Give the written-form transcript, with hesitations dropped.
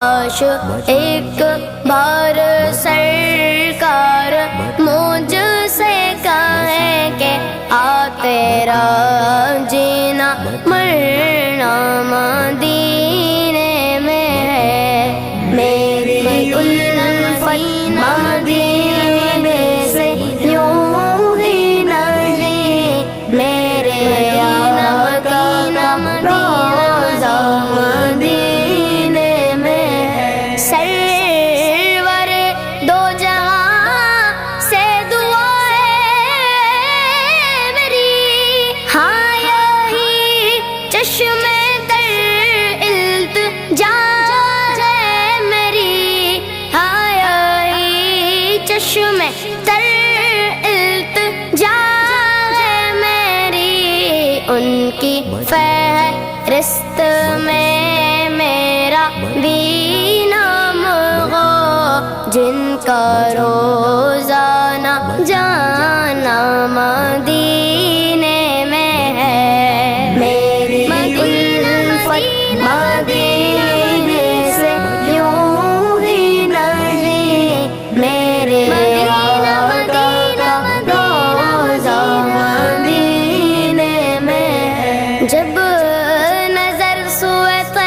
کاش ایک بار سرکار مجھ سے کہے کہ آ تیرا جینا مرنا مدینے میں ہے، میری الفت مدینے سے یوں ہی نہیں، میرے آقا کا روضہ مدینے میں ہے۔ سرور دو جہاں سے دعا ہے میری، ہاں یہی چشم تر التجا ہے میری، ہاں یہی چشم تر التجا ہے میری، ان کی فہرست میں میرا بھی نام ہو، جن کا روز